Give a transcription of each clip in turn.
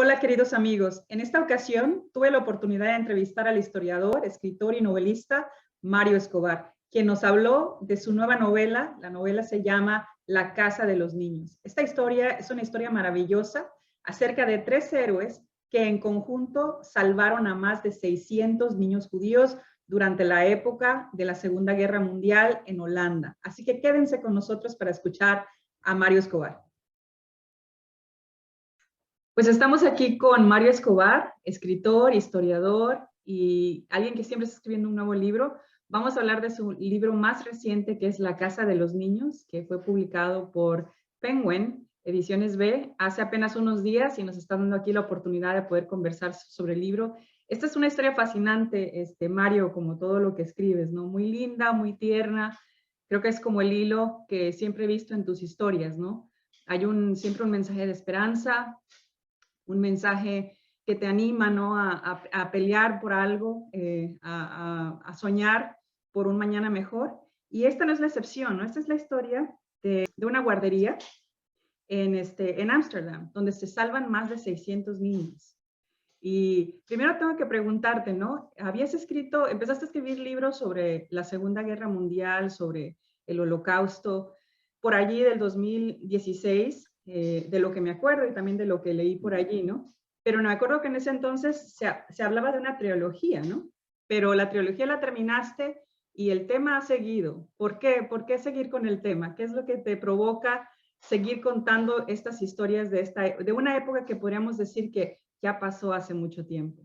Hola, queridos amigos. En esta ocasión tuve la oportunidad de entrevistar al historiador, escritor y novelista Mario Escobar, quien nos habló de su nueva novela. La novela se llama La Casa de los Niños. Esta historia es una historia maravillosa acerca de tres héroes que en conjunto salvaron a más de 600 niños judíos durante la época de la Segunda Guerra Mundial en Holanda. Así que quédense con nosotros para escuchar a Mario Escobar. Pues estamos aquí con Mario Escobar, escritor, historiador y alguien que siempre está escribiendo un nuevo libro. Vamos a hablar de su libro más reciente, que es La Casa de los Niños, que fue publicado por Penguin Ediciones B hace apenas unos días y nos está dando aquí la oportunidad de poder conversar sobre el libro. Esta es una historia fascinante, Mario, como todo lo que escribes, ¿no? Muy linda, muy tierna. Creo que es como el hilo que siempre he visto en tus historias, ¿no? Hay siempre un mensaje de esperanza, un mensaje que te anima, ¿no? a pelear por algo, a soñar por un mañana mejor. Y esta no es la excepción, ¿no? Esta es la historia de una guardería en Ámsterdam, donde se salvan más de 600 niños. Y primero tengo que preguntarte, ¿no? Empezaste a escribir libros sobre la Segunda Guerra Mundial, sobre el Holocausto, por allí del 2016, de lo que me acuerdo y también de lo que leí por allí, ¿no? Pero me acuerdo que en ese entonces se hablaba de una trilogía, ¿no? Pero la trilogía la terminaste y el tema ha seguido. ¿Por qué? ¿Por qué seguir con el tema? ¿Qué es lo que te provoca seguir contando estas historias de una época que podríamos decir que ya pasó hace mucho tiempo?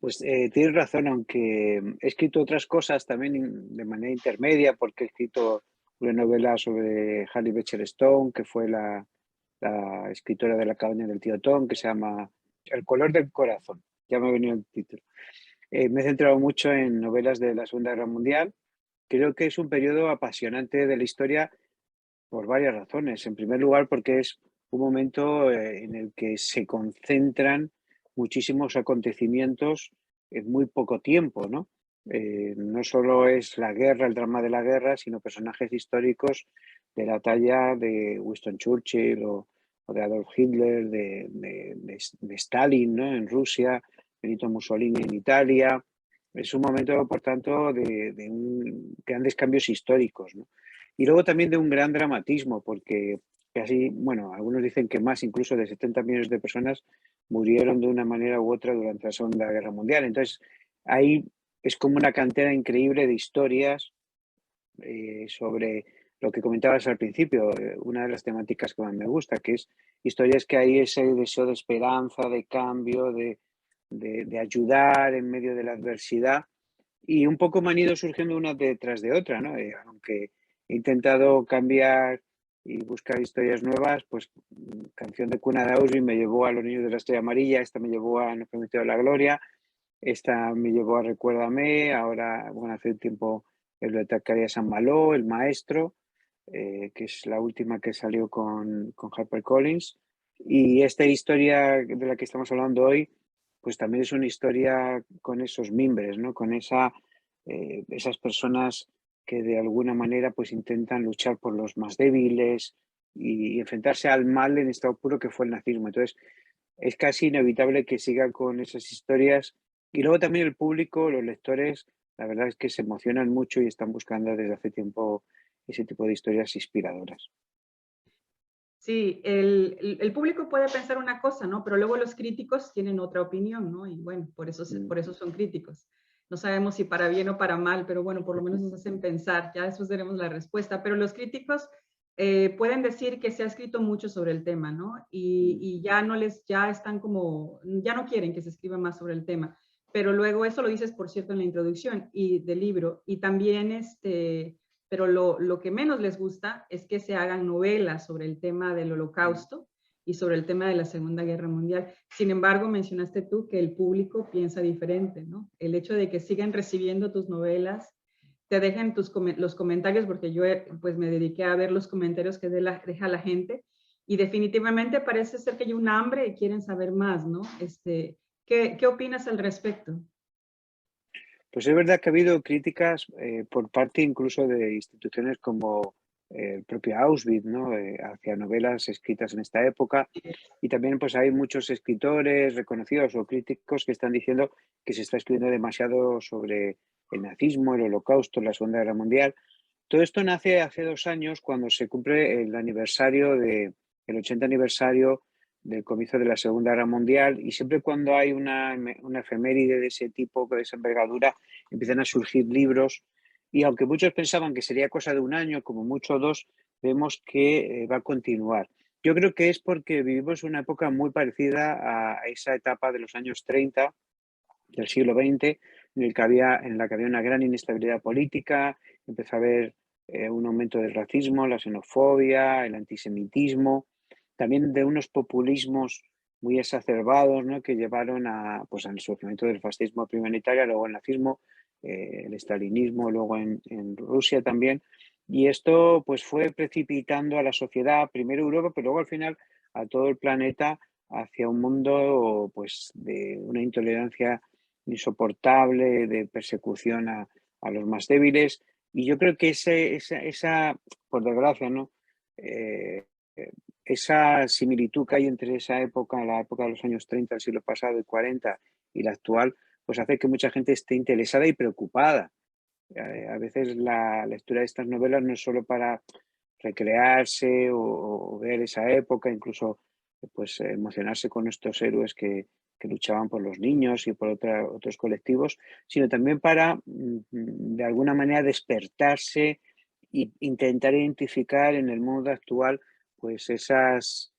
Pues tienes razón, aunque he escrito otras cosas también de manera intermedia, porque he escrito una novela sobre Halle Beecher Stone, que fue la escritora de La cabaña del tío Tom, que se llama El color del corazón, ya me ha venido el título. Me he centrado mucho en novelas de la Segunda Guerra Mundial. Creo que es un periodo apasionante de la historia por varias razones. En primer lugar, porque es un momento en el que se concentran muchísimos acontecimientos en muy poco tiempo, ¿no? No solo es la guerra, el drama de la guerra, sino personajes históricos de la talla de Winston Churchill o de Adolf Hitler, de Stalin, ¿no? En Rusia, Benito Mussolini en Italia. Es un momento, por tanto, de grandes cambios históricos, ¿no? Y luego también de un gran dramatismo, porque casi, bueno, algunos dicen que más incluso de 70 millones de personas murieron de una manera u otra durante la Segunda Guerra Mundial. Entonces, ahí es como una cantera increíble de historias sobre lo que comentabas al principio, una de las temáticas que más me gusta, que es historias que hay ese deseo de esperanza, de cambio, de ayudar en medio de la adversidad. Y un poco me han ido surgiendo una detrás de otra, ¿no? Aunque he intentado cambiar y buscar historias nuevas, pues Canción de cuna de Auschwitz me llevó a Los niños de la estrella amarilla, esta me llevó a Nos prometió la gloria, esta me llevó a Recuérdame, ahora, bueno, hace un tiempo el de Zacarías San Malo, El maestro, que es la última que salió con HarperCollins. Y esta historia de la que estamos hablando hoy, pues también es una historia con esos mimbres, ¿no? Con esas personas que de alguna manera pues intentan luchar por los más débiles y enfrentarse al mal en estado puro que fue el nazismo. Entonces, es casi inevitable que siga con esas historias. Y luego también el público, los lectores, la verdad es que se emocionan mucho y están buscando desde hace tiempo ese tipo de historias inspiradoras. Sí, el público puede pensar una cosa, ¿no? Pero luego los críticos tienen otra opinión, ¿no? Y bueno, Mm. por eso son críticos. No sabemos si para bien o para mal, pero bueno, por lo menos nos hacen pensar. Ya después veremos la respuesta. Pero los críticos pueden decir que se ha escrito mucho sobre el tema, ¿no? Y ya están como, ya no quieren que se escriba más sobre el tema. Pero luego eso lo dices, por cierto, en la introducción del libro. Y también pero lo que menos les gusta es que se hagan novelas sobre el tema del Holocausto y sobre el tema de la Segunda Guerra Mundial. Sin embargo, mencionaste tú que el público piensa diferente, ¿no? El hecho de que sigan recibiendo tus novelas, te dejan los comentarios, porque yo pues me dediqué a ver los comentarios que deja la gente, y definitivamente parece ser que hay un hambre y quieren saber más, ¿no? ¿Qué opinas al respecto? Pues es verdad que ha habido críticas por parte incluso de instituciones como el propio Auschwitz, ¿no? Hacia novelas escritas en esta época. Y también pues hay muchos escritores reconocidos o críticos que están diciendo que se está escribiendo demasiado sobre el nazismo, el holocausto, la Segunda Guerra Mundial. Todo esto nace hace 2 años cuando se cumple el aniversario el 80 aniversario del comienzo de la Segunda Guerra Mundial, y siempre cuando hay una efeméride de ese tipo, de esa envergadura, empiezan a surgir libros, y aunque muchos pensaban que sería cosa de un año, como mucho dos, vemos que va a continuar. Yo creo que es porque vivimos una época muy parecida a esa etapa de los años 30 del siglo XX, en la que había una gran inestabilidad política, empezó a haber un aumento del racismo, la xenofobia, el antisemitismo, también de unos populismos muy exacerbados, ¿no? Que llevaron pues, al surgimiento del fascismo primero en Italia, luego el nazismo, el estalinismo, luego en Rusia también. Y esto pues, fue precipitando a la sociedad, primero Europa, pero luego al final a todo el planeta, hacia un mundo pues, de una intolerancia insoportable, de persecución a los más débiles. Y yo creo que esa por desgracia, ¿no? Eh, esa similitud que hay entre esa época, la época de los años 30 del siglo pasado y 40 y la actual, pues hace que mucha gente esté interesada y preocupada. A veces la lectura de estas novelas no es solo para recrearse o ver esa época, incluso pues emocionarse con estos héroes que luchaban por los niños y por otros colectivos, sino también para de alguna manera despertarse e intentar identificar en el mundo actual pues esas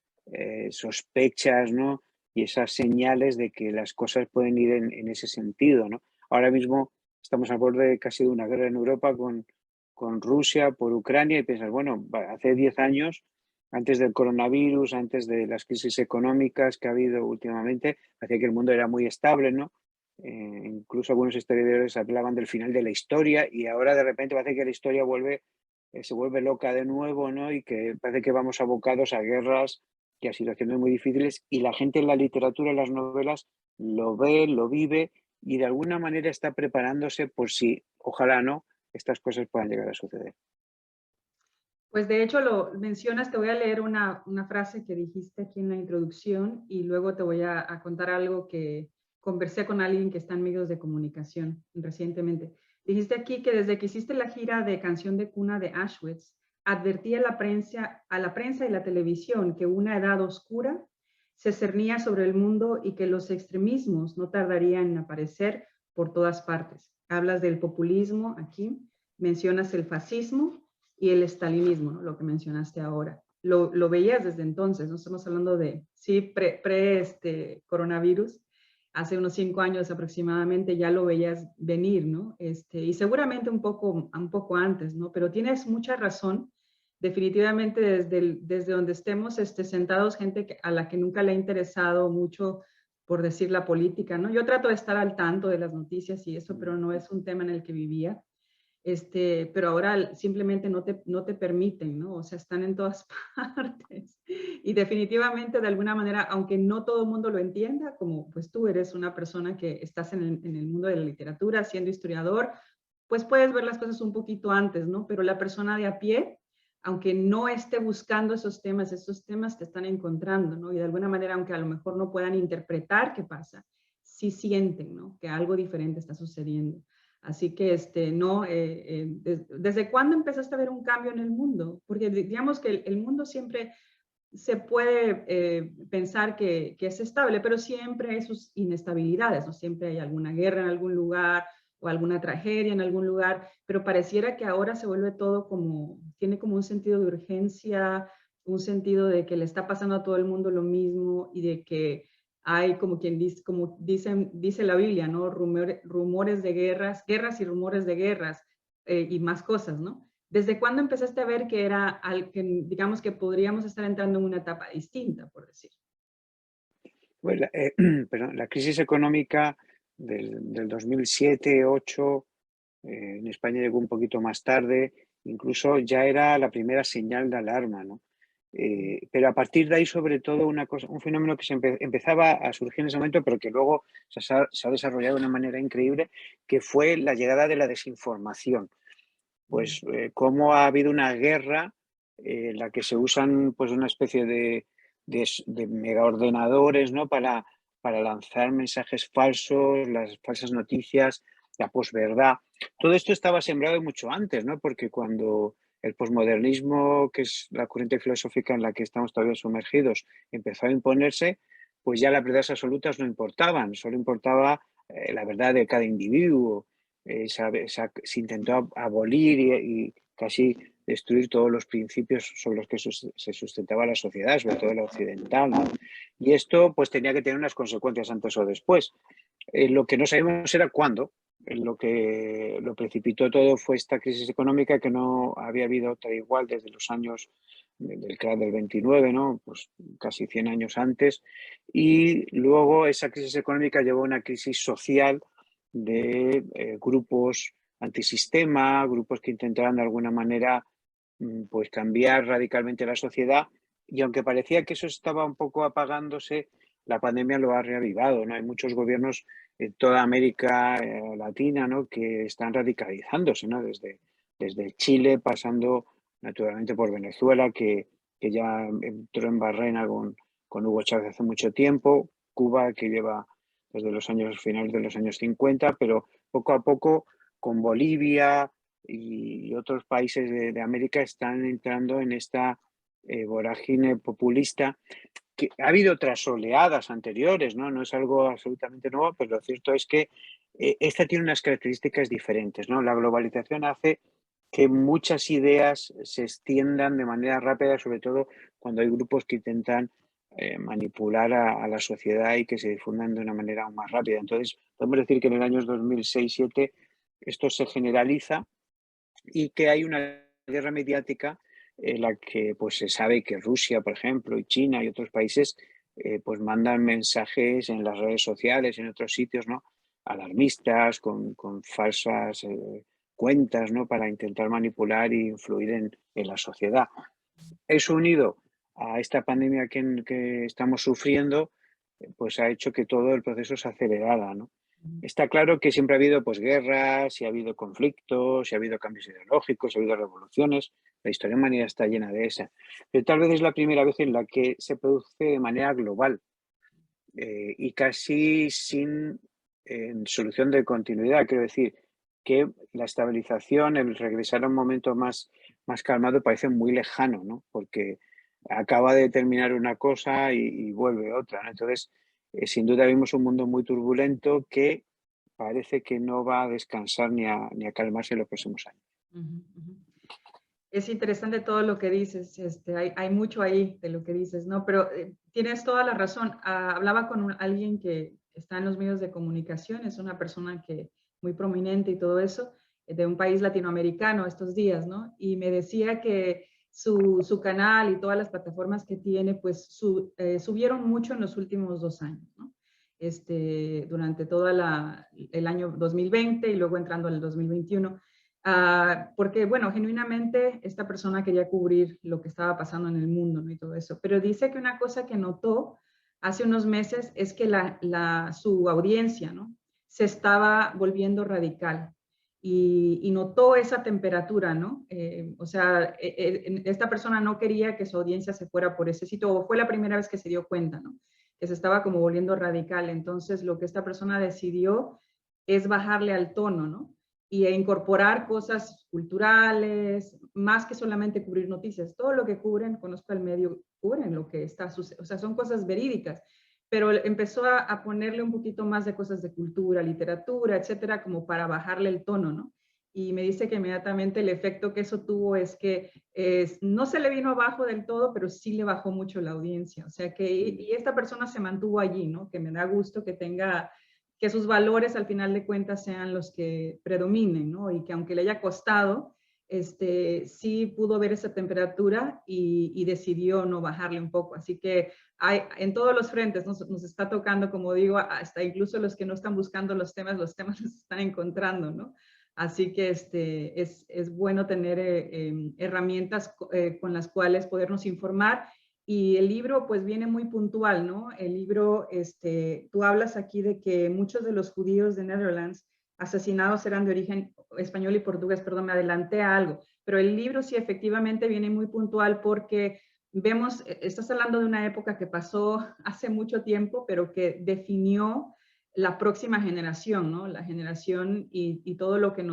sospechas, ¿no? Y esas señales de que las cosas pueden ir en ese sentido, ¿no? Ahora mismo estamos al borde casi de una guerra en Europa con Rusia por Ucrania, y piensas, bueno, hace 10 años, antes del coronavirus, antes de las crisis económicas que ha habido últimamente, parecía que el mundo era muy estable, ¿no? Incluso algunos historiadores hablaban del final de la historia, y ahora de repente parece que la historia se vuelve loca de nuevo, ¿no? Y que parece que vamos abocados a guerras y a situaciones muy difíciles, y la gente en la literatura, en las novelas, lo ve, lo vive, y de alguna manera está preparándose por si, ojalá no, estas cosas puedan llegar a suceder. Pues de hecho lo mencionas, te voy a leer una frase que dijiste aquí en la introducción y luego te voy a contar algo que conversé con alguien que está en medios de comunicación recientemente. Dijiste aquí que desde que hiciste la gira de Canción de Cuna de Auschwitz, advertí a la prensa y la televisión que una edad oscura se cernía sobre el mundo y que los extremismos no tardarían en aparecer por todas partes. Hablas del populismo aquí, mencionas el fascismo y el estalinismo, ¿no? Lo que mencionaste ahora. Lo veías desde entonces, no estamos hablando de, sí, coronavirus, hace unos 5 años aproximadamente ya lo veías venir, ¿no? Y seguramente un poco antes, ¿no? Pero tienes mucha razón, definitivamente desde donde estemos sentados, gente a la que nunca le ha interesado mucho, por decir, la política, ¿no? Yo trato de estar al tanto de las noticias y eso, pero no es un tema en el que vivía. Pero ahora simplemente no te permiten, ¿no? O sea, están en todas partes. Y definitivamente, de alguna manera, aunque no todo el mundo lo entienda, como pues tú eres una persona que estás en el mundo de la literatura, siendo historiador, pues puedes ver las cosas un poquito antes, ¿no? Pero la persona de a pie, aunque no esté buscando esos temas te están encontrando, ¿no? Y de alguna manera, aunque a lo mejor no puedan interpretar qué pasa, sí sienten, ¿no? Que algo diferente está sucediendo. Así que, no, ¿desde cuándo empezaste a ver un cambio en el mundo? Porque digamos que el mundo siempre se puede pensar que es estable, pero siempre hay sus inestabilidades, ¿no? Siempre hay alguna guerra en algún lugar o alguna tragedia en algún lugar, pero pareciera que ahora se vuelve todo tiene como un sentido de urgencia, un sentido de que le está pasando a todo el mundo lo mismo y de que hay como quien dice, dice la Biblia, ¿no? Rumores de guerras y rumores de guerras y más cosas, ¿no? ¿Desde cuándo empezaste a ver digamos que podríamos estar entrando en una etapa distinta, por decir? Pues perdón, la crisis económica del 2007-2008 en España llegó un poquito más tarde, incluso ya era la primera señal de alarma, ¿no? Pero a partir de ahí, sobre todo, un fenómeno que empezaba a surgir en ese momento, pero que luego se ha desarrollado de una manera increíble, que fue la llegada de la desinformación. Pues cómo ha habido una guerra en la que se usan pues una especie de megaordenadores, ¿no? Para lanzar mensajes falsos, las falsas noticias, la posverdad. Todo esto estaba sembrado mucho antes, ¿no? Porque cuando el posmodernismo, que es la corriente filosófica en la que estamos todavía sumergidos, empezó a imponerse, pues ya las verdades absolutas no importaban, solo importaba la verdad de cada individuo. Se intentó abolir y casi destruir todos los principios sobre los que se sustentaba la sociedad, sobre todo la occidental, ¿no? Y esto pues tenía que tener unas consecuencias antes o después. Lo que no sabíamos era cuándo. Lo que lo precipitó todo fue esta crisis económica que no había habido otra igual desde los años del crack del 29, ¿no? Pues casi 100 años antes. Y luego esa crisis económica llevó a una crisis social de grupos antisistema, grupos que intentaban de alguna manera pues cambiar radicalmente la sociedad, y aunque parecía que eso estaba un poco apagándose, la pandemia lo ha reavivado, ¿no? Hay muchos gobiernos en toda América Latina, ¿no? Que están radicalizándose, ¿no? Desde Chile, pasando naturalmente por Venezuela, que ya entró en barrena con Hugo Chávez hace mucho tiempo, Cuba, que lleva desde los años finales de los años 50, pero poco a poco con Bolivia y otros países de América están entrando en esta vorágine populista, que ha habido otras oleadas anteriores, ¿no? No es algo absolutamente nuevo, pero lo cierto es que esta tiene unas características diferentes, ¿no? La globalización hace que muchas ideas se extiendan de manera rápida, sobre todo cuando hay grupos que intentan manipular a la sociedad y que se difundan de una manera aún más rápida. Entonces, podemos decir que en el año 2006-2007 esto se generaliza y que hay una guerra mediática en la que pues se sabe que Rusia, por ejemplo, y China y otros países pues mandan mensajes en las redes sociales, en otros sitios, ¿no? Alarmistas, con falsas cuentas, ¿no? Para intentar manipular e influir en la sociedad. Eso unido a esta pandemia que estamos sufriendo, pues ha hecho que todo el proceso se acelerara, ¿no? Está claro que siempre ha habido pues guerras, y ha habido conflictos, y ha habido cambios ideológicos, y ha habido revoluciones. La historia humanidad está llena de esas. Pero tal vez es la primera vez en la que se produce de manera global y casi sin solución de continuidad. Quiero decir que la estabilización, el regresar a un momento más calmado parece muy lejano, ¿no? Porque acaba de terminar una cosa y vuelve otra, ¿no? Entonces, sin duda vimos un mundo muy turbulento que parece que no va a descansar ni a calmarse en los próximos años. Ujú, ujú. Es interesante todo lo que dices, hay mucho ahí de lo que dices, ¿no? Pero tienes toda la razón. Hablaba con alguien que está en los medios de comunicación, es una persona que muy prominente y todo eso, de un país latinoamericano estos días, ¿no? Y me decía que su canal y todas las plataformas que tiene, pues subieron mucho en los últimos 2 años, ¿no? Durante todo el año 2020 y luego entrando al 2021. Porque, bueno, genuinamente esta persona quería cubrir lo que estaba pasando en el mundo, ¿no? Y todo eso. Pero dice que una cosa que notó hace unos meses es que su audiencia, ¿no? Se estaba volviendo radical y notó esa temperatura, ¿no? O sea, esta persona no quería que su audiencia se fuera por ese sitio, o fue la primera vez que se dio cuenta, ¿no? Que se estaba como volviendo radical. Entonces, lo que esta persona decidió es bajarle al tono, ¿no? Y incorporar cosas culturales, más que solamente cubrir noticias. Todo lo que cubren, conozco el medio, cubren lo que está sucediendo, o sea, son cosas verídicas, pero empezó a ponerle un poquito más de cosas de cultura, literatura, etcétera, como para bajarle el tono, ¿no? Y me dice que inmediatamente el efecto que eso tuvo es que no se le vino abajo del todo, pero sí le bajó mucho la audiencia. O sea que, y esta persona se mantuvo allí, ¿no? Que me da gusto que tenga, que sus valores al final de cuentas sean los que predominen, ¿no? Y que aunque le haya costado, sí pudo ver esa temperatura y decidió no bajarle un poco. Así que en todos los frentes nos está tocando, como digo, hasta incluso los que no están buscando los temas los están encontrando, ¿no? Así que es bueno tener herramientas con las cuales podernos informar. Y el libro pues viene muy puntual, ¿no? El libro, tú hablas aquí de que muchos de los judíos de Netherlands asesinados eran de origen español y portugués, perdón, me adelanté a algo, pero el libro sí efectivamente viene muy puntual porque vemos, estás hablando de una época que pasó hace mucho tiempo, pero que definió la próxima generación, ¿no? La generación y todo lo que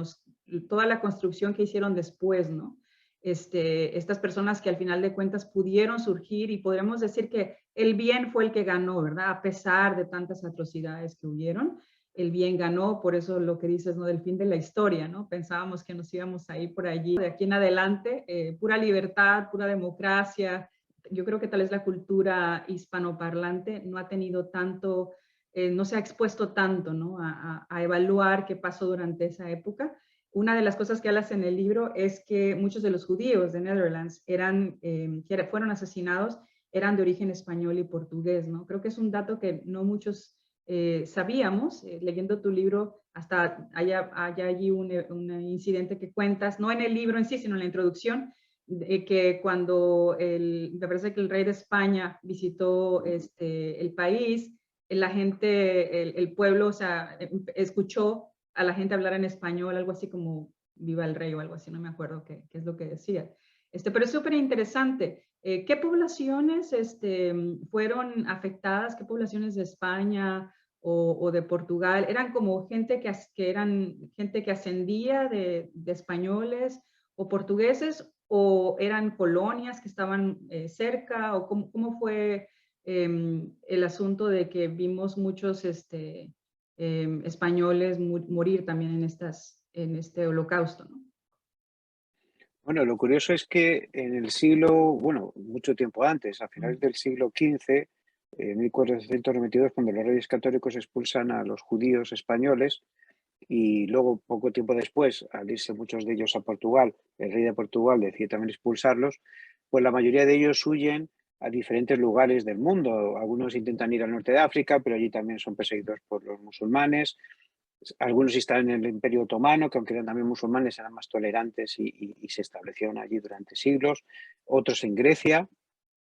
toda la construcción que hicieron después, ¿no? Estas personas que al final de cuentas pudieron surgir y podremos decir que el bien fue el que ganó, ¿verdad? A pesar de tantas atrocidades que hubieron, el bien ganó, por eso lo que dices, ¿no? Del fin de la historia, ¿no? Pensábamos que nos íbamos a ir por allí, de aquí en adelante, pura libertad, pura democracia. Yo creo que tal vez la cultura hispanoparlante no ha tenido tanto, no se ha expuesto tanto, ¿no? A evaluar qué pasó durante esa época. Una de las cosas que hablas en el libro es que muchos de los judíos de Netherlands que fueron asesinados eran de origen español y portugués, ¿no? Creo que es un dato que no muchos sabíamos, leyendo tu libro, hasta haya allí un incidente que cuentas, no en el libro en sí, sino en la introducción, que cuando me parece que el rey de España visitó el país, la gente, el pueblo, o sea, escuchó a la gente hablar en español, algo así como viva el rey o algo así, no me acuerdo qué es lo que decía. Pero es súper interesante. ¿Qué poblaciones fueron afectadas? ¿Qué poblaciones de España o de Portugal? ¿Eran como gente que eran gente que ascendía de españoles o portugueses o eran colonias que estaban cerca? ¿O cómo fue el asunto de que vimos muchos españoles morir también en este holocausto, ¿no? Bueno, lo curioso es que en el siglo, bueno, mucho tiempo antes, a finales del siglo XV, 1492, cuando los reyes católicos expulsan a los judíos españoles, y luego, poco tiempo después, al irse muchos de ellos a Portugal, el rey de Portugal decide también expulsarlos, pues la mayoría de ellos huyen a diferentes lugares del mundo. Algunos intentan ir al norte de África, pero allí también son perseguidos por los musulmanes. Algunos están en el Imperio Otomano, que aunque eran también musulmanes, eran más tolerantes y se establecieron allí durante siglos. Otros en Grecia,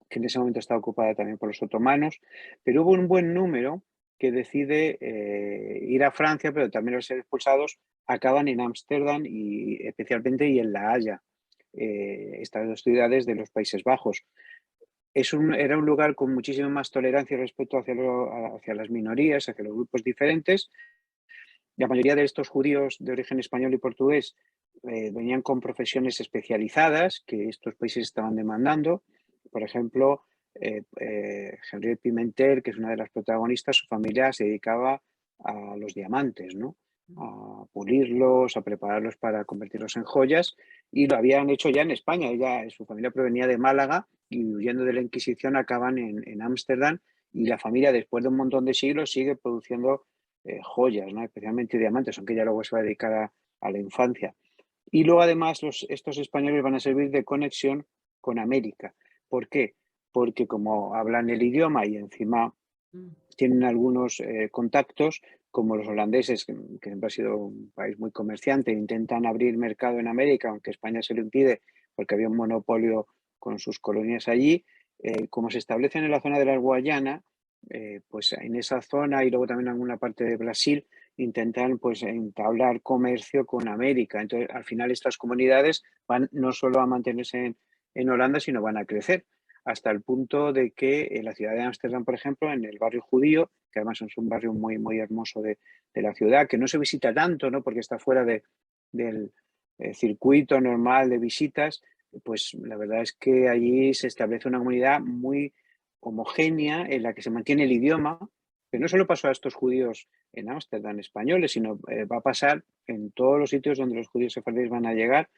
que en ese momento estaba ocupada también por los otomanos, pero hubo un buen número que decide ir a Francia, pero también al ser expulsados acaban en Ámsterdam y especialmente y en La Haya, estas dos ciudades de los Países Bajos. Era un lugar con muchísima más tolerancia respecto hacia las minorías, hacia los grupos diferentes. La mayoría de estos judíos de origen español y portugués venían con profesiones especializadas que estos países estaban demandando. Por ejemplo, Henriette Pimentel, que es una de las protagonistas, su familia se dedicaba a los diamantes, ¿no? A pulirlos, a prepararlos para convertirlos en joyas, y lo habían hecho ya en España. Su familia provenía de Málaga y huyendo de la Inquisición acaban en Ámsterdam, y la familia, después de un montón de siglos, sigue produciendo joyas, ¿no? Especialmente diamantes, aunque ya luego se va a dedicar a la infancia. Y luego además estos españoles van a servir de conexión con América. ¿Por qué? Porque como hablan el idioma y encima tienen algunos contactos, como los holandeses, que siempre ha sido un país muy comerciante, intentan abrir mercado en América, aunque España se lo impide porque había un monopolio con sus colonias allí. Como se establecen en la zona de la Guayana, pues en esa zona y luego también en alguna parte de Brasil intentan pues entablar comercio con América. Entonces, al final estas comunidades van no solo a mantenerse en Holanda, sino van a crecer hasta el punto de que en la ciudad de Ámsterdam, por ejemplo, en el barrio judío, que además es un barrio muy, muy hermoso de la ciudad, que no se visita tanto, ¿no? Porque está fuera del circuito normal de visitas, pues la verdad es que allí se establece una comunidad muy homogénea en la que se mantiene el idioma, que no solo pasó a estos judíos en Ámsterdam españoles, sino va a pasar en todos los sitios donde los judíos sefardíes van a llegar,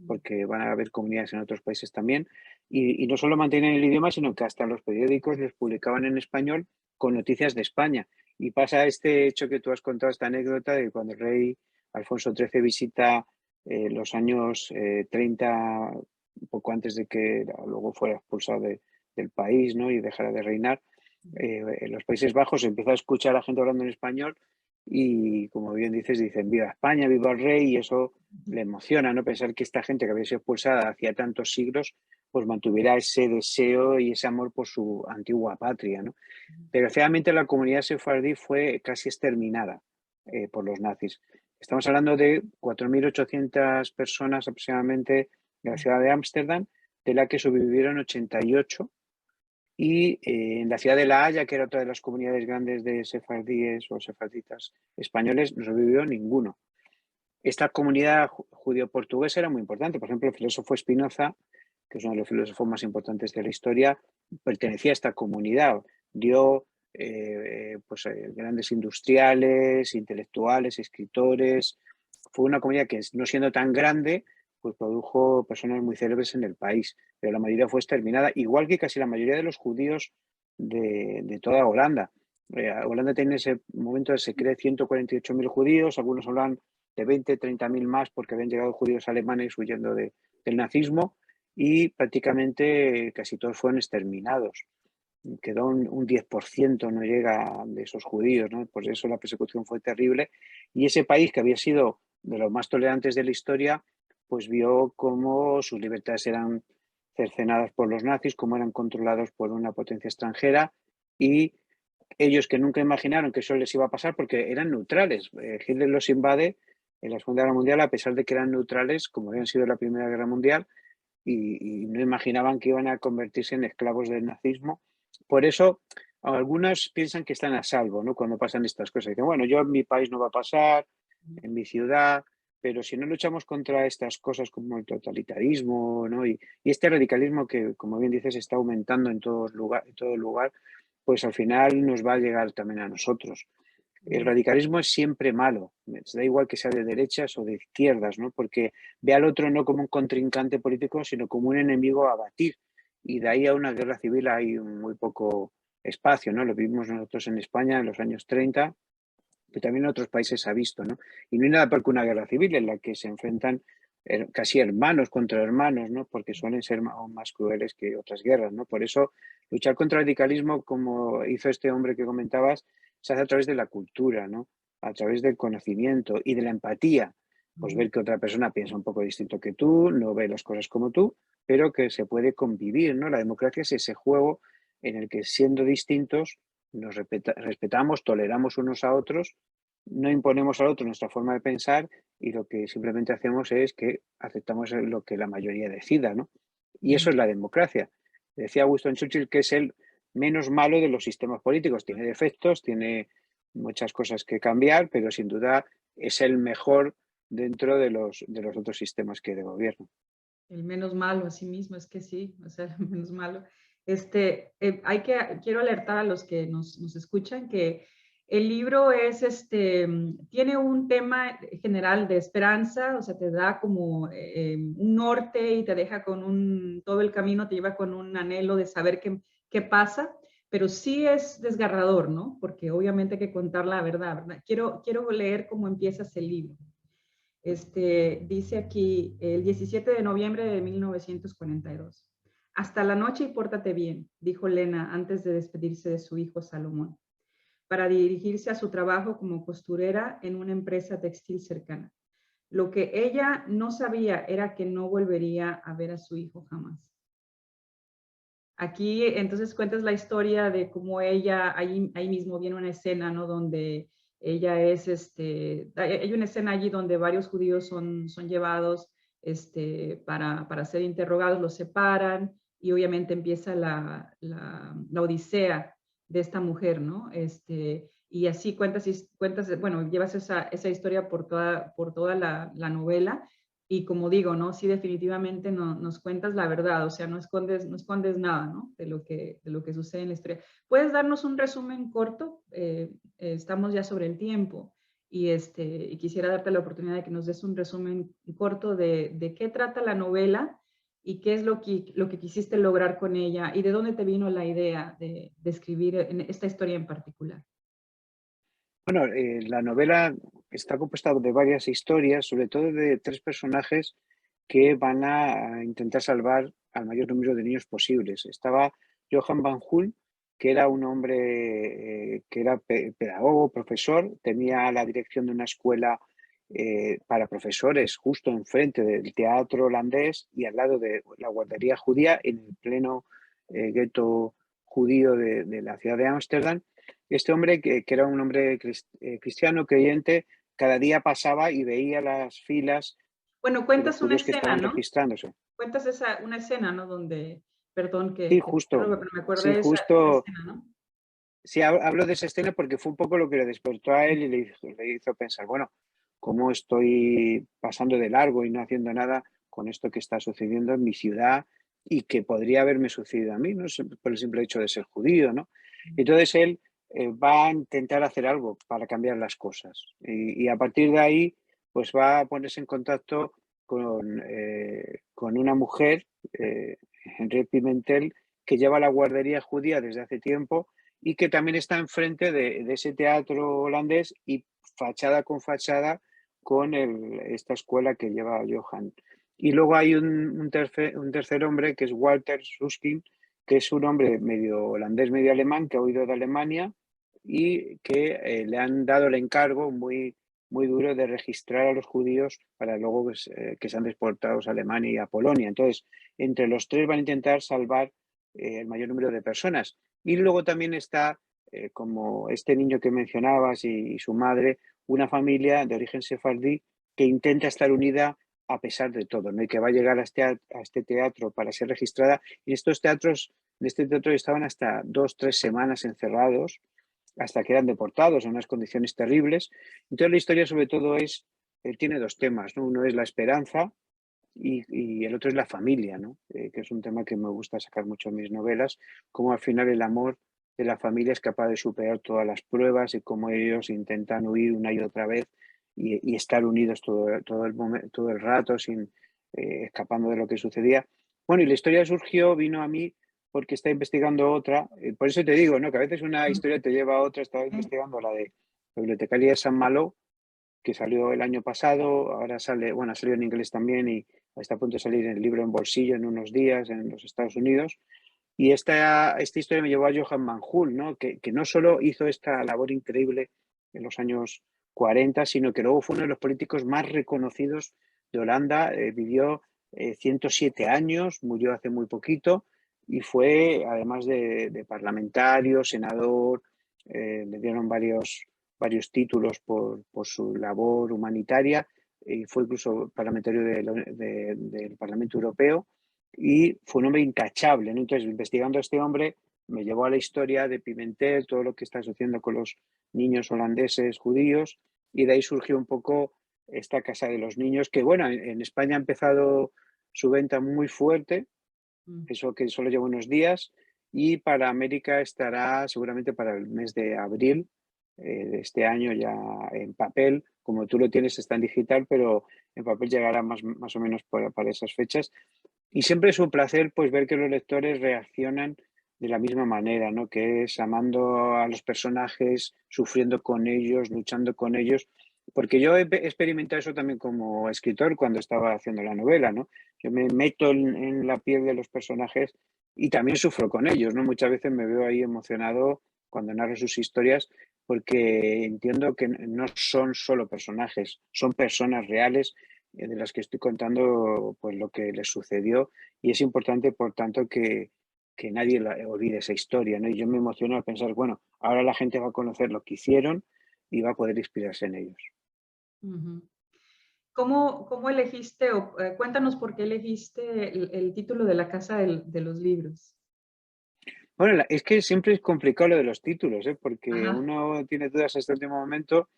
porque van a haber comunidades en otros países también, y no solo mantienen el idioma, sino que hasta los periódicos les publicaban en español con noticias de España. Y pasa este hecho que tú has contado, esta anécdota de cuando el rey Alfonso XIII visita los años 30, un poco antes de que luego fuera expulsado del país, ¿no? Y dejara de reinar, en los Países Bajos se empieza a escuchar a la gente hablando en español y, como bien dices, dicen viva España, viva el rey, y eso le emociona, ¿no? Pensar que esta gente que había sido expulsada hacía tantos siglos pues mantuviera ese deseo y ese amor por su antigua patria, ¿no? Desgraciadamente la comunidad sefardí fue casi exterminada por los nazis. Estamos hablando de 4.800 personas aproximadamente de la ciudad de Ámsterdam, de la que sobrevivieron 88. Y en la ciudad de La Haya, que era otra de las comunidades grandes de sefardíes o sefarditas españoles, no sobrevivió ninguno. Esta comunidad judío-portuguesa era muy importante. Por ejemplo, el filósofo Spinoza, que es uno de los filósofos más importantes de la historia, pertenecía a esta comunidad. Dio grandes industriales, intelectuales, escritores. Fue una comunidad que, no siendo tan grande, pues produjo personas muy célebres en el país, pero la mayoría fue exterminada, igual que casi la mayoría de los judíos de toda Holanda. Holanda tiene ese momento, se cree 148.000 judíos, algunos hablan de 20, 30.000 más porque habían llegado judíos alemanes huyendo del nazismo y prácticamente casi todos fueron exterminados. Quedó un 10%, no llega de esos judíos, ¿no? Por eso la persecución fue terrible. Y ese país, que había sido de los más tolerantes de la historia, pues vio cómo sus libertades eran cercenadas por los nazis, cómo eran controlados por una potencia extranjera, y ellos, que nunca imaginaron que eso les iba a pasar porque eran neutrales. Hitler los invade en la Segunda Guerra Mundial a pesar de que eran neutrales, como habían sido en la Primera Guerra Mundial, y no imaginaban que iban a convertirse en esclavos del nazismo. Por eso, algunos piensan que están a salvo, ¿no? Cuando pasan estas cosas. Dicen, bueno, yo en mi país no va a pasar, en mi ciudad, pero si no luchamos contra estas cosas como el totalitarismo, ¿no? Y este radicalismo que, como bien dices, está aumentando en todo lugar, pues al final nos va a llegar también a nosotros. El radicalismo es siempre malo, da igual que sea de derechas o de izquierdas, ¿no? Porque ve al otro no como un contrincante político, sino como un enemigo a abatir. Y de ahí a una guerra civil hay muy poco espacio, ¿no? Lo vimos nosotros en España en los años 30, pero también en otros países se ha visto, ¿no? Y no hay nada peor que una guerra civil en la que se enfrentan casi hermanos contra hermanos, ¿no? Porque suelen ser más crueles que otras guerras, ¿no? Por eso luchar contra el radicalismo, como hizo este hombre que comentabas, se hace a través de la cultura, ¿no? A través del conocimiento y de la empatía. Pues ver que otra persona piensa un poco distinto que tú, no ve las cosas como tú, pero que se puede convivir, ¿no? La democracia es ese juego en el que, siendo distintos, nos respetamos, toleramos unos a otros, no imponemos al otro nuestra forma de pensar, y lo que simplemente hacemos es que aceptamos lo que la mayoría decida, ¿no? Y eso es la democracia. Decía Winston Churchill que es el menos malo de los sistemas políticos. Tiene defectos, tiene muchas cosas que cambiar, pero sin duda es el mejor dentro de los otros sistemas que hay de gobierno. El menos malo, así mismo, es que sí, o sea, el menos malo. Quiero alertar a los que nos escuchan que el libro tiene un tema general de esperanza, o sea, te da como un norte y te deja todo el camino te lleva con un anhelo de saber qué pasa, pero sí es desgarrador, ¿no? Porque obviamente hay que contar la verdad, ¿verdad? Quiero leer cómo empiezas el libro. Dice aquí, el 17 de noviembre de 1942. Hasta la noche y pórtate bien, dijo Lena antes de despedirse de su hijo Salomón, para dirigirse a su trabajo como costurera en una empresa textil cercana. Lo que ella no sabía era que no volvería a ver a su hijo jamás. Aquí entonces cuentas la historia de cómo ella, ahí mismo viene una escena, ¿no? Donde ella hay una escena allí donde varios judíos son llevados para ser interrogados, los separan y obviamente empieza la odisea de esta mujer, ¿no? Y así cuentas, bueno, llevas esa historia por toda la novela. Y como digo, ¿no? Sí, definitivamente nos cuentas la verdad, o sea, no escondes nada, ¿no? De lo que sucede en la historia. ¿Puedes darnos un resumen corto? Estamos ya sobre el tiempo y quisiera darte la oportunidad de que nos des un resumen corto de qué trata la novela y qué es lo que quisiste lograr con ella y de dónde te vino la idea de escribir en esta historia en particular. Bueno, la novela está compuesta de varias historias, sobre todo de tres personajes que van a intentar salvar al mayor número de niños posibles. Estaba Johan van Hulm, que era un hombre que era pedagogo, profesor, tenía la dirección de una escuela para profesores justo enfrente del teatro holandés y al lado de la guardería judía, en el pleno gueto judío de la ciudad de Ámsterdam. Este hombre, que era un hombre cristiano, creyente, cada día pasaba y veía las filas Bueno, de los cuentas una judíos que escena, estaban ¿no? registrándose. Cuentas una escena, ¿no? Donde, perdón Sí, que te interrumpa, pero me sí, acordé de esa justo, escena, ¿no? sí, hablo de esa escena porque fue un poco lo que le despertó a él y le hizo pensar, bueno, ¿cómo estoy pasando de largo y no haciendo nada con esto que está sucediendo en mi ciudad y que podría haberme sucedido a mí, ¿no? Por el simple hecho de ser judío, ¿no? Entonces él va a intentar hacer algo para cambiar las cosas y a partir de ahí, pues va a ponerse en contacto con una mujer, Henriette Pimentel, que lleva la guardería judía desde hace tiempo y que también está enfrente de ese teatro holandés y fachada con fachada con esta escuela que lleva Johan. Y luego hay un tercer hombre que es Walter Susskind, que es un hombre medio holandés, medio alemán, que ha huido de Alemania y que le han dado el encargo muy duro de registrar a los judíos para luego pues, que sean deportados a Alemania y a Polonia. Entonces, entre los tres van a intentar salvar el mayor número de personas. Y luego también está, como este niño que mencionabas y su madre, una familia de origen sefardí que intenta estar unida a pesar de todo, ¿no? Y que va a llegar a este teatro para ser registrada. Y en este teatro estaban hasta 2, 3 semanas encerrados, hasta que eran deportados en unas condiciones terribles. Entonces la historia sobre todo tiene dos temas, ¿no? Uno es la esperanza y el otro es la familia, ¿no? Que es un tema que me gusta sacar mucho en mis novelas, cómo al final el amor de la familia es capaz de superar todas las pruebas y cómo ellos intentan huir una y otra vez y estar unidos todo el rato sin escapando de lo que sucedía. Bueno, y la historia vino a mí porque está investigando otra, por eso te digo, ¿no? Que a veces una Mm, historia te lleva a otra, estaba sí. investigando la de la bibliotecaria de San Malo, que salió el año pasado, ahora sale, bueno, salió en inglés también y está a punto de salir el libro en bolsillo en unos días en los Estados Unidos. Y esta historia me llevó a Johan Manjul, ¿no? Que no solo hizo esta labor increíble en los años 40, sino que luego fue uno de los políticos más reconocidos de Holanda. Vivió 107 años, murió hace muy poquito y fue, además de parlamentario, senador, le dieron varios títulos por su labor humanitaria y fue incluso parlamentario del Parlamento Europeo y fue un hombre intachable, ¿no? Entonces, investigando a este hombre, me llevó a la historia de Pimentel, todo lo que está sucediendo con los niños holandeses judíos, y de ahí surgió un poco esta Casa de los Niños, que bueno, en España ha empezado su venta muy fuerte, Mm. eso que solo lleva unos días, y para América estará seguramente para el mes de abril de este año ya en papel, como tú lo tienes está en digital, pero en papel llegará más o menos para esas fechas. Y siempre es un placer pues ver que los lectores reaccionan de la misma manera, ¿no? Que es amando a los personajes, sufriendo con ellos, luchando con ellos, porque yo he experimentado eso también como escritor cuando estaba haciendo la novela, ¿no? Yo me meto en la piel de los personajes y también sufro con ellos, ¿no? Muchas veces me veo ahí emocionado cuando narro sus historias porque entiendo que no son solo personajes, son personas reales de las que estoy contando pues lo que les sucedió y es importante, por tanto, que nadie olvide esa historia, ¿no? Y yo me emociono al pensar, bueno, ahora la gente va a conocer lo que hicieron y va a poder inspirarse en ellos. Ujú. ¿Cómo elegiste o cuéntanos por qué elegiste el título de la casa de los libros? Bueno, es que siempre es complicado lo de los títulos, ¿eh? Porque Ajá. uno tiene dudas hasta el último momento.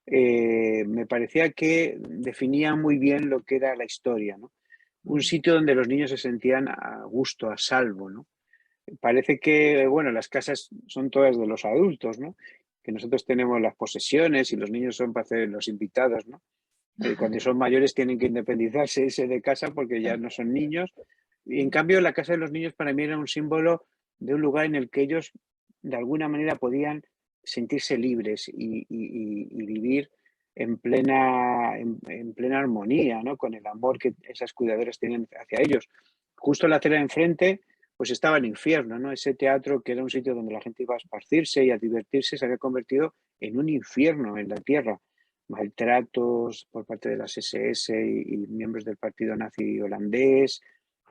Me parecía que definía muy bien lo que era la historia, ¿no? Un Mm. sitio donde los niños se sentían a gusto, a salvo, ¿no? Parece que, bueno, las casas son todas de los adultos, ¿no? Que nosotros tenemos las posesiones y los niños son para hacer los invitados, ¿no? Cuando son mayores tienen que independizarse, irse de casa porque ya no son niños. Y en Sí. cambio, la casa de los niños para mí era un símbolo de un lugar en el que ellos de alguna manera podían sentirse libres y vivir en plena armonía, ¿no? Con el amor que esas cuidadoras tienen hacia ellos. Justo en la acera de enfrente, pues estaba el infierno, ¿no? Ese teatro que era un sitio donde la gente iba a esparcirse y a divertirse, se había convertido en un infierno en la tierra. Maltratos por parte de las SS y miembros del partido nazi holandés,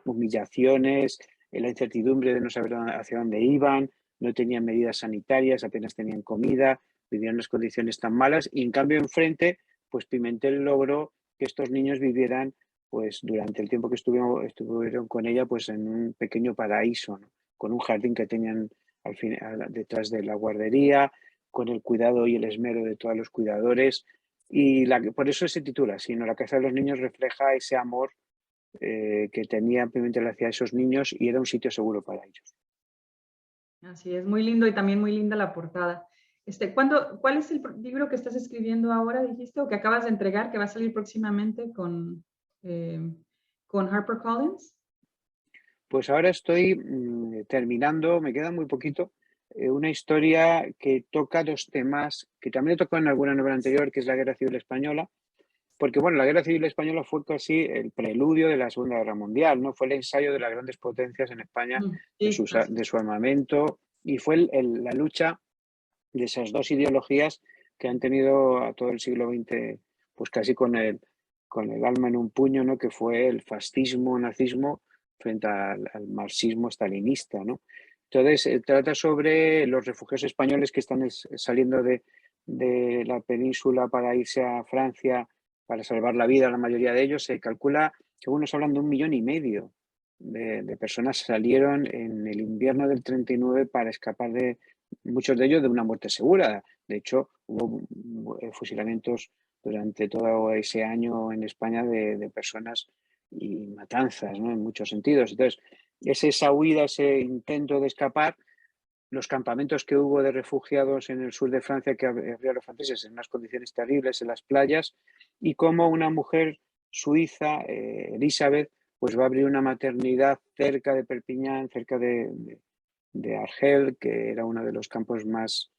humillaciones, la incertidumbre de no saber hacia dónde iban, no tenían medidas sanitarias, apenas tenían comida, vivían en unas condiciones tan malas y en cambio enfrente, pues Pimentel logró que estos niños vivieran pues durante el tiempo que estuvieron con ella, pues en un pequeño paraíso, ¿no? Con un jardín que tenían detrás de la guardería, con el cuidado y el esmero de todos los cuidadores. Y por eso se titula así, ¿no? La casa de los niños refleja ese amor que tenía Pimentel hacia esos niños y era un sitio seguro para ellos. Así es, muy lindo y también muy linda la portada. ¿Cuál es el libro que estás escribiendo ahora, dijiste, o que acabas de entregar, que va a salir próximamente con HarperCollins? Pues ahora estoy terminando, me queda muy poquito, una historia que toca dos temas que también he tocado en alguna novela anterior, que es la Guerra Civil Española, porque bueno, la Guerra Civil Española fue casi el preludio de la Segunda Guerra Mundial, ¿no? Fue el ensayo de las grandes potencias en España Sí, así de es. su armamento y fue la lucha de esas dos ideologías que han tenido a todo el siglo XX, pues casi con el alma en un puño, ¿no? Que fue el fascismo, nazismo frente al marxismo stalinista, ¿no? Entonces, trata sobre los refugiados españoles que están saliendo de la península para irse a Francia para salvar la vida, la mayoría de ellos. Se calcula que unos hablan de 1,5 millones de personas salieron en el invierno del 39 para escapar de, muchos de ellos, de una muerte segura. De hecho, hubo fusilamientos durante todo ese año en España de personas y matanzas, ¿no? En muchos sentidos. Entonces, es esa huida, ese intento de escapar, los campamentos que hubo de refugiados en el sur de Francia que abrieron los franceses en unas condiciones terribles en las playas, y cómo una mujer suiza, Elizabeth, pues va a abrir una maternidad cerca de Perpiñán, cerca de Argel, que era uno de los campos más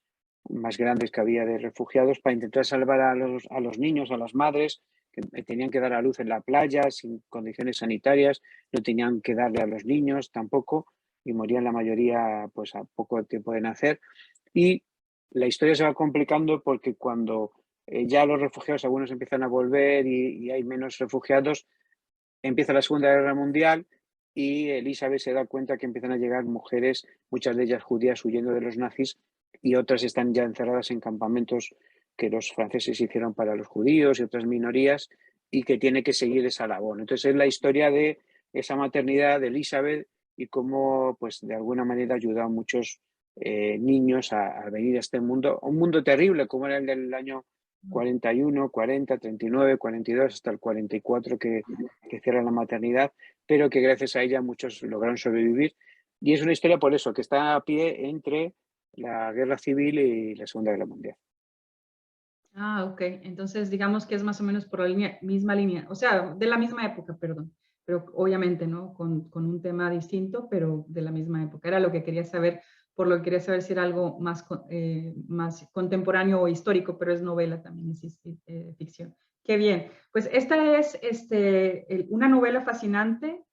grandes que había de refugiados, para intentar salvar a los niños, a las madres, que tenían que dar a luz en la playa sin condiciones sanitarias, no tenían que darle a los niños tampoco, y morían la mayoría pues a poco tiempo de nacer. Y la historia se va complicando porque cuando ya los refugiados, algunos empiezan a volver y hay menos refugiados, empieza la Segunda Guerra Mundial y Elizabeth se da cuenta que empiezan a llegar mujeres, muchas de ellas judías, huyendo de los nazis, y otras están ya encerradas en campamentos que los franceses hicieron para los judíos y otras minorías, y que tiene que seguir esa labor. Entonces es la historia de esa maternidad de Elizabeth y cómo, pues, de alguna manera ayuda a muchos niños a venir a este mundo, un mundo terrible como era el del año 41, 40, 39, 42, hasta el 44 que cierra la maternidad, pero que gracias a ella muchos lograron sobrevivir. Y es una historia por eso, que está a pie entre la Guerra Civil y la Segunda Guerra Mundial. Ah, ok. Entonces, digamos que es más o menos por la misma línea, o sea, de la misma época, perdón, pero obviamente, ¿no? Con un tema distinto, pero de la misma época. Era lo que quería saber, por lo que quería saber si era algo más contemporáneo o histórico, pero es novela también, es ficción. Qué bien. Pues esta es una novela fascinante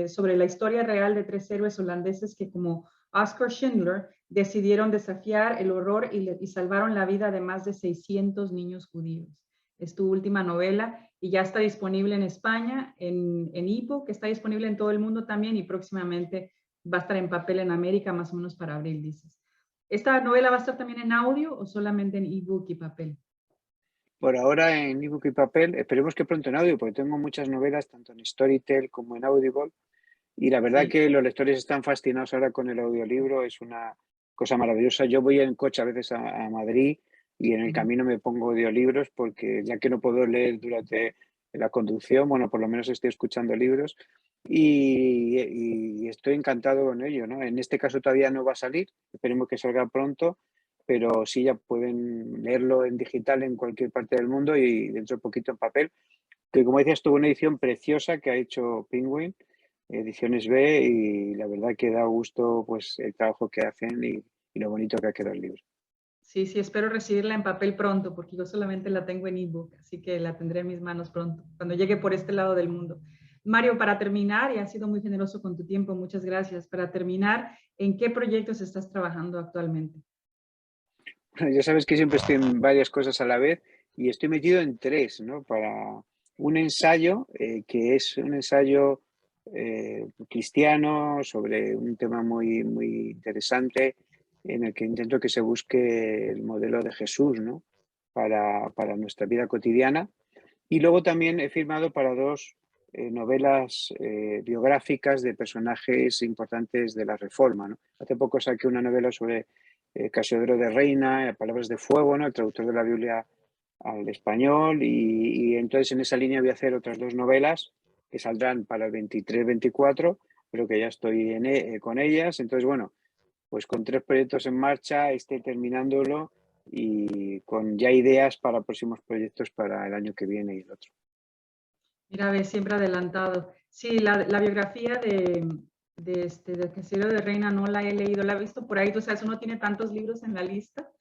sobre la historia real de tres héroes holandeses que, como Oskar Schindler, decidieron desafiar el horror y salvaron la vida de más de 600 niños judíos. Es tu última novela y ya está disponible en España, en ebook, que está disponible en todo el mundo también, y próximamente va a estar en papel en América, más o menos para abril, dices. ¿Esta novela va a estar también en audio o solamente en ebook y papel? Por ahora en ebook y papel, esperemos que pronto en audio, porque tengo muchas novelas, tanto en Storytel como en Audible, y la verdad Sí. que los lectores están fascinados ahora con el audiolibro, es una cosa maravillosa. Yo voy en coche a veces a Madrid y en el camino me pongo audiolibros porque ya que no puedo leer durante la conducción, bueno, por lo menos estoy escuchando libros y estoy encantado con ello, ¿no? En este caso todavía no va a salir, esperemos que salga pronto, pero sí ya pueden leerlo en digital en cualquier parte del mundo y dentro de poquito en papel, que como decías, tuvo una edición preciosa que ha hecho Penguin, Ediciones B, y la verdad que da gusto pues el trabajo que hacen y lo bonito que ha quedado el libro. Sí, sí, espero recibirla en papel pronto, porque yo solamente la tengo en ebook, así que la tendré en mis manos pronto, cuando llegue por este lado del mundo. Mario, para terminar, y has sido muy generoso con tu tiempo, muchas gracias. Para terminar, ¿en qué proyectos estás trabajando actualmente? Bueno, ya sabes que siempre estoy en varias cosas a la vez y estoy metido en tres, ¿no? Para un ensayo, que es un ensayo cristiano sobre un tema muy, muy interesante, en el que intento que se busque el modelo de Jesús, ¿no? Para nuestra vida cotidiana. Y luego también he firmado para dos novelas biográficas de personajes importantes de la Reforma, ¿no? Hace poco saqué una novela sobre Casiodoro de Reina, Palabras de Fuego, ¿no? El traductor de la Biblia al español, y entonces en esa línea voy a hacer otras 2 novelas que saldrán para el 23-24, pero que ya estoy con ellas. Entonces, bueno, pues con 3 proyectos en marcha, terminándolo y con ya ideas para próximos proyectos para el año que viene y el otro. Mira, ves, siempre adelantado. Sí, la biografía del Casiodoro de Reina no la he leído, la he visto por ahí. Tú sabes, uno tiene tantos libros en la lista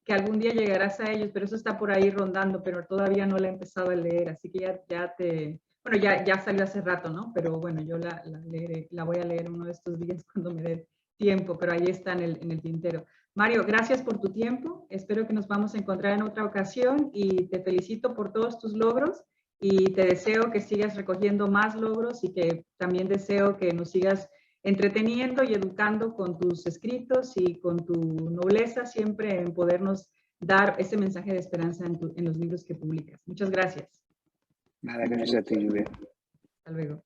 que algún día llegarás a ellos, pero eso está por ahí rondando, pero todavía no la he empezado a leer, así que bueno, ya salió hace rato, ¿no? Pero bueno, yo la voy a leer uno de estos días cuando me dé tiempo, pero ahí está en el tintero. Mario, gracias por tu tiempo, espero que nos vamos a encontrar en otra ocasión y te felicito por todos tus logros y te deseo que sigas recogiendo más logros y que también deseo que nos sigas entreteniendo y educando con tus escritos y con tu nobleza siempre en podernos dar ese mensaje de esperanza en los libros que publicas. Muchas gracias. Nada, gracias a ti, Lluvia. Hasta luego.